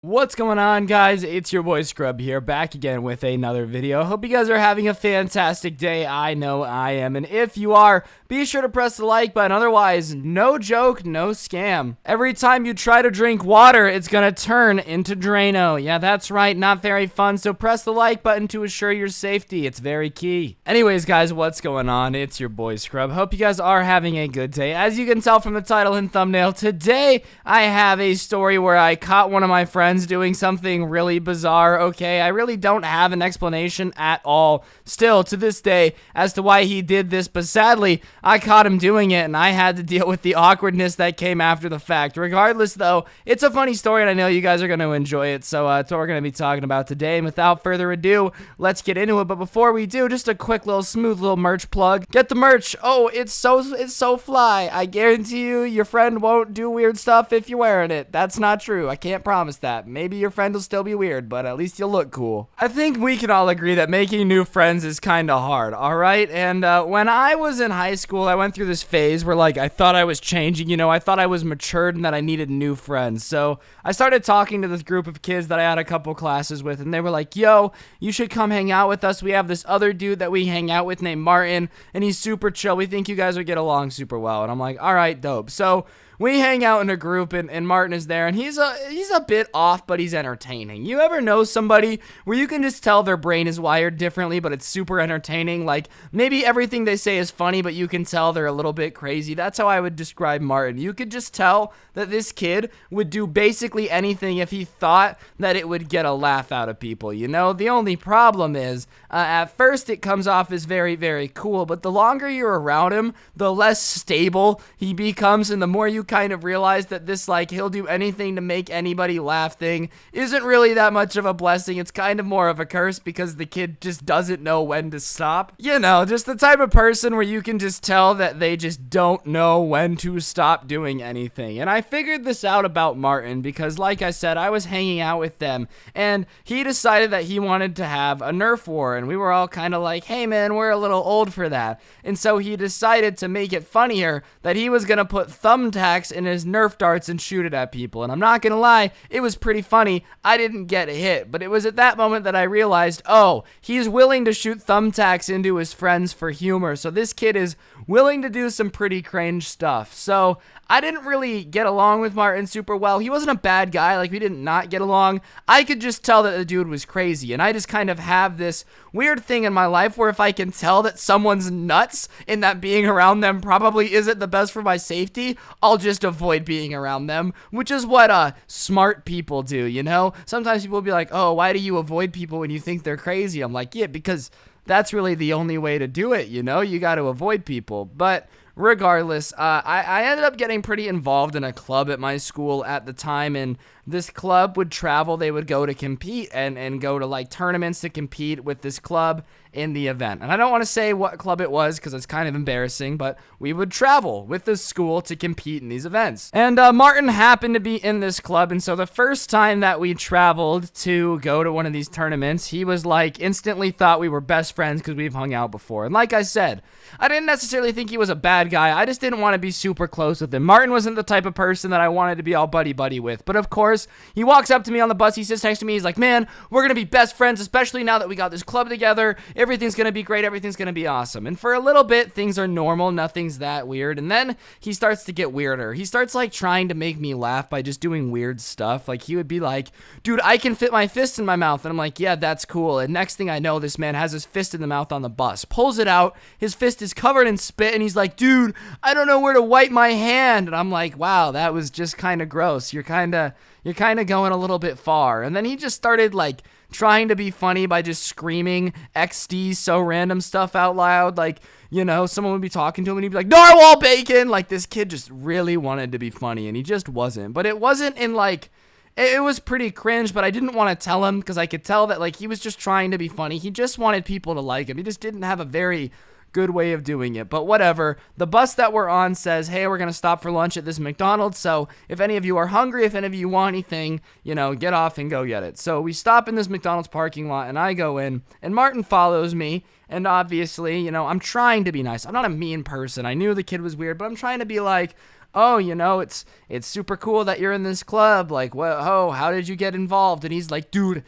What's going on, guys? It's your boy Scrub here, back again with another video. Hope you guys are having a fantastic day. I know I am, and if you are, be sure to press the like button. Otherwise, no joke, no scam. Every time you try to drink water, it's gonna turn into Drano. Yeah, that's right, not very fun, so press the like button to assure your safety. It's very key. Anyways, guys, what's going on? It's your boy Scrub. Hope you guys are having a good day. As you can tell from the title and thumbnail, today I have a story where I caught one of my friends doing something really bizarre. Okay, I really don't have an explanation at all still to this day as to why he did this, but sadly I caught him doing it and I had to deal with the awkwardness that came after the fact. Regardless though, it's a funny story and I know you guys are going to enjoy it, so that's what we're going to be talking about today. And without further ado, let's get into it. But before we do, just a quick little smooth little merch plug. Get the merch. Oh, it's so fly. I guarantee you your friend won't do weird stuff if you're wearing it. That's not true. I can't promise that. Maybe your friend will still be weird, but at least you'll look cool. I think we can all agree that making new friends is kind of hard, alright? And when I was in high school, I went through this phase where, like, I thought I was changing, you know? I thought I was matured and that I needed new friends. So I started talking to this group of kids that I had a couple classes with, and they were like, yo, you should come hang out with us. We have this other dude that we hang out with named Martin, and he's super chill. We think you guys would get along super well. And I'm like, alright, dope. So we hang out in a group, and Martin is there, and he's a bit off, but he's entertaining. You ever know somebody where you can just tell their brain is wired differently, but it's super entertaining? Like, maybe everything they say is funny, but you can tell they're a little bit crazy. That's how I would describe Martin. You could just tell that this kid would do basically anything if he thought that it would get a laugh out of people, you know? The only problem is, at first it comes off as very, very cool, but the longer you're around him, the less stable he becomes, and the more you kind of realize that this, like, he'll do anything to make anybody laugh thing isn't really that much of a blessing. It's kind of more of a curse because the kid just doesn't know when to stop. You know, just the type of person where you can just tell that they just don't know when to stop doing anything. And I figured this out about Martin because, like I said, I was hanging out with them and he decided that he wanted to have a Nerf war, and we were all kind of like, hey man, we're a little old for that. And so he decided to make it funnier that he was gonna put thumbtacks in his Nerf darts and shoot it at people. And I'm not gonna lie, it was pretty funny. I didn't get a hit, but it was at that moment that I realized, oh, he's willing to shoot thumbtacks into his friends for humor. So this kid is willing to do some pretty cringe stuff. So I didn't really get along with Martin super well. He wasn't a bad guy, like we did not get along. I could just tell that the dude was crazy, and I just kind of have this weird thing in my life where if I can tell that someone's nuts and that being around them probably isn't the best for my safety, I'll just avoid being around them, which is what smart people do, you know? Sometimes people will be like, oh, why do you avoid people when you think they're crazy? I'm like, yeah, because that's really the only way to do it, you know? You got to avoid people. But regardless, I ended up getting pretty involved in a club at my school at the time, and this club would travel. They would go to compete and go to like tournaments to compete with this club in the event. And I don't want to say what club it was because it's kind of embarrassing, but we would travel with the school to compete in these events. And Martin happened to be in this club, and so the first time that we traveled to go to one of these tournaments, he was like instantly thought we were best friends because we've hung out before. And like I said, I didn't necessarily think he was a bad guy. I just didn't want to be super close with him. Martin wasn't the type of person that I wanted to be all buddy-buddy with. But of course, he walks up to me on the bus, he sits next to me, he's like, man, we're gonna be best friends, especially now that we got this club together. Everything's gonna be great, everything's gonna be awesome. And for a little bit, things are normal, nothing's that weird. And then he starts to get weirder. He starts like trying to make me laugh by just doing weird stuff. Like he would be like, dude, I can fit my fist in my mouth. And I'm like, yeah, that's cool. And next thing I know, this man has his fist in the mouth on the bus, pulls it out, his fist is covered in spit, and he's like, dude, I don't know where to wipe my hand. And I'm like, wow, that was just kind of gross. You're kind of going a little bit far. And then he just started like trying to be funny by just screaming XD so random stuff out loud. Like, you know, someone would be talking to him and he'd be like, narwhal bacon. Like this kid just really wanted to be funny and he just wasn't. But it wasn't in like, it was pretty cringe, but I didn't want to tell him because I could tell that like he was just trying to be funny. He just wanted people to like him. He just didn't have a very good way of doing it, but whatever. The bus that we're on says, hey, we're gonna stop for lunch at this McDonald's, so if any of you are hungry, if any of you want anything, you know, get off and go get it. So we stop in this McDonald's parking lot, and I go in, and Martin follows me, and obviously, you know, I'm trying to be nice. I'm not a mean person. I knew the kid was weird, but I'm trying to be like, oh, it's super cool that you're in this club. Like, oh, how did you get involved? And he's like, dude,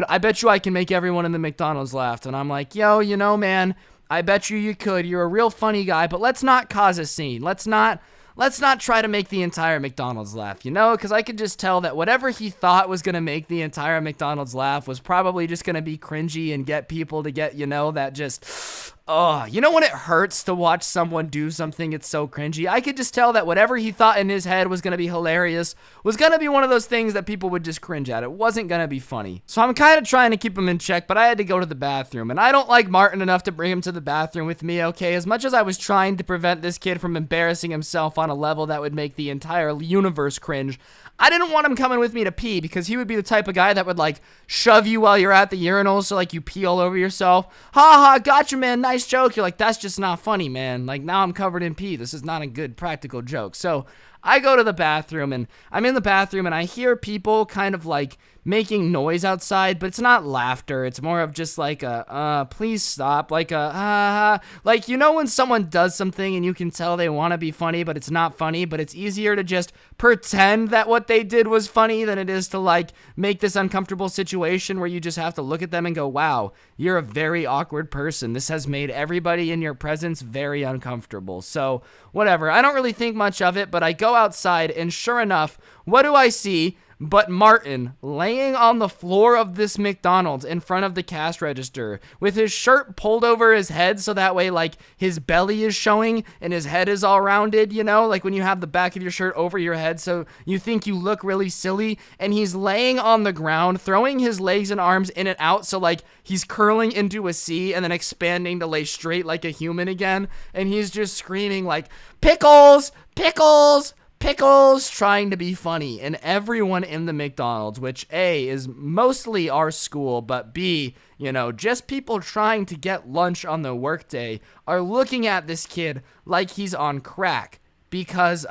I bet you I can make everyone in the McDonald's laugh. And I'm like, yo, man, I bet you could. You're a real funny guy, but let's not cause a scene. Let's not try to make the entire McDonald's laugh, because I could just tell that whatever he thought was going to make the entire McDonald's laugh was probably just going to be cringy and get people to get, that just, oh, when it hurts to watch someone do something, it's so cringy. I could just tell that whatever he thought in his head was going to be hilarious was going to be one of those things that people would just cringe at. It wasn't going to be funny. So I'm kind of trying to keep him in check, but I had to go to the bathroom, and I don't like Martin enough to bring him to the bathroom with me, okay? As much as I was trying to prevent this kid from embarrassing himself on a level that would make the entire universe cringe, I didn't want him coming with me to pee because he would be the type of guy that would like shove you while you're at the urinal so like you pee all over yourself. Ha, gotcha, man, nice joke. You're like, that's just not funny, man. Like, now I'm covered in pee. This is not a good practical joke. So I go to the bathroom, and I'm in the bathroom, and I hear people kind of like making noise outside, but it's not laughter. It's more of just like a, please stop. Like a, like, when someone does something and you can tell they want to be funny, but it's not funny, but it's easier to just pretend that what they did was funny than it is to like make this uncomfortable situation where you just have to look at them and go, wow, you're a very awkward person. This has made everybody in your presence very uncomfortable. So whatever. I don't really think much of it, but I go outside, and sure enough, what do I see but Martin laying on the floor of this McDonald's in front of the cash register with his shirt pulled over his head so that way like his belly is showing and his head is all rounded, like when you have the back of your shirt over your head so you think you look really silly, and he's laying on the ground throwing his legs and arms in and out so like he's curling into a C and then expanding to lay straight like a human again, and he's just screaming like, pickles, pickles, pickles, trying to be funny. And everyone in the McDonald's, which A, is mostly our school, but B, just people trying to get lunch on the workday, are looking at this kid like he's on crack. Because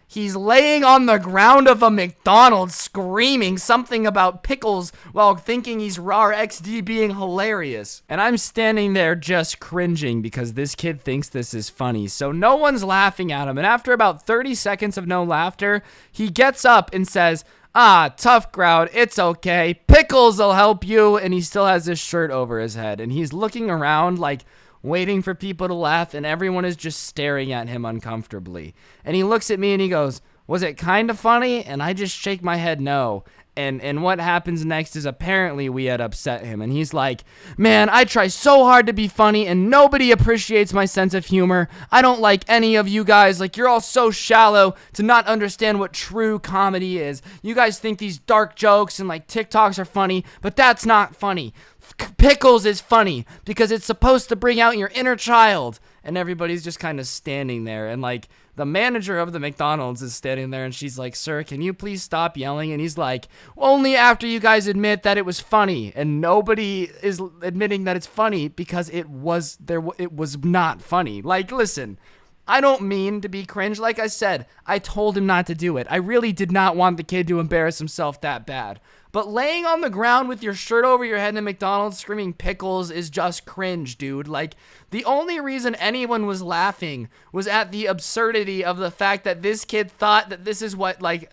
he's laying on the ground of a McDonald's screaming something about pickles while thinking he's raw XD being hilarious. And I'm standing there just cringing because this kid thinks this is funny. So no one's laughing at him. And after about 30 seconds of no laughter, he gets up and says, tough crowd, it's okay. Pickles will help you. And he still has his shirt over his head. And he's looking around like waiting for people to laugh, and everyone is just staring at him uncomfortably. And he looks at me and he goes, was it kind of funny? And I just shake my head no. And what happens next is apparently we had upset him. And he's like, man, I try so hard to be funny and nobody appreciates my sense of humor. I don't like any of you guys. Like, you're all so shallow to not understand what true comedy is. You guys think these dark jokes and like TikToks are funny, but that's not funny. Pickles is funny because it's supposed to bring out your inner child. And everybody's just kind of standing there, and like the manager of the McDonald's is standing there, and she's like, sir, can you please stop yelling? And he's like, only after you guys admit that it was funny. And nobody is admitting that it's funny because it was not funny. Like, listen, I don't mean to be cringe. Like I said, I told him not to do it. I really did not want the kid to embarrass himself that bad. But laying on the ground with your shirt over your head in McDonald's screaming pickles is just cringe, dude. Like, the only reason anyone was laughing was at the absurdity of the fact that this kid thought that this is what, like,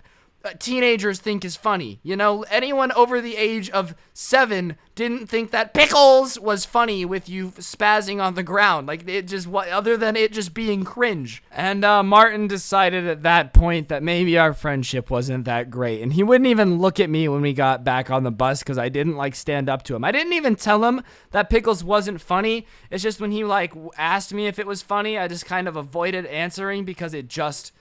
teenagers think is funny. Anyone over the age of 7 didn't think that pickles was funny with you spazzing on the ground. Like, it just, other than it just being cringe. And Martin decided at that point that maybe our friendship wasn't that great. And he wouldn't even look at me when we got back on the bus because I didn't like stand up to him. I didn't even tell him that pickles wasn't funny. It's just when he like asked me if it was funny, I just kind of avoided answering because it just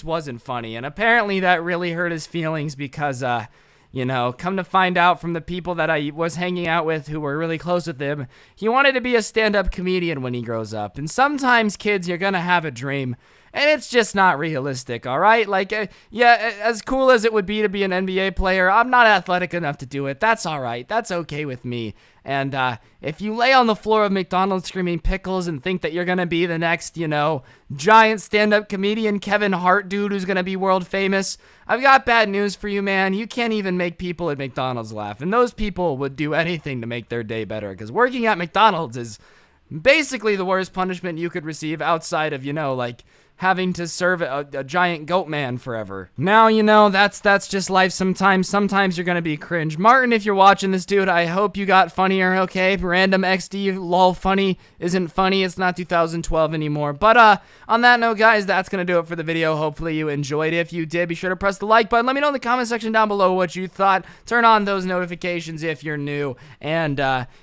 wasn't funny. And apparently that really hurt his feelings because, come to find out from the people that I was hanging out with who were really close with him, he wanted to be a stand-up comedian when he grows up. And sometimes, kids, you're gonna have a dream, and it's just not realistic, all right? Like, as cool as it would be to be an NBA player, I'm not athletic enough to do it. That's all right. That's okay with me. And if you lay on the floor of McDonald's screaming pickles and think that you're going to be the next, giant stand-up comedian Kevin Hart dude who's going to be world famous, I've got bad news for you, man. You can't even make people at McDonald's laugh. And those people would do anything to make their day better because working at McDonald's is basically the worst punishment you could receive outside of, like having to serve a giant goat man forever. Now, you know, that's just life sometimes. Sometimes you're gonna be cringe. Martin, if you're watching this, dude, I hope you got funnier, okay? Random XD lol funny isn't funny. It's not 2012 anymore. But on that note, guys, that's gonna do it for the video. Hopefully you enjoyed. If you did, be sure to press the like button. Let me know in the comment section down below what you thought. Turn on those notifications if you're new. And,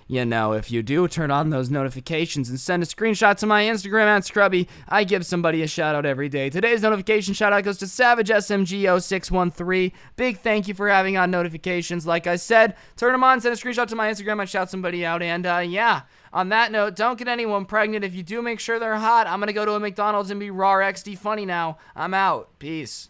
you know, if you do turn on those notifications and send a screenshot to my Instagram at Scrubby, I give somebody a shout out every day. Today's notification shout out goes to Savage SMG0613. Big thank you for having on notifications. Like I said, turn them on, send a screenshot to my Instagram, and shout somebody out. And yeah, on that note, don't get anyone pregnant. If you do, make sure they're hot. I'm gonna go to a McDonald's and be raw XD funny now. I'm out. Peace.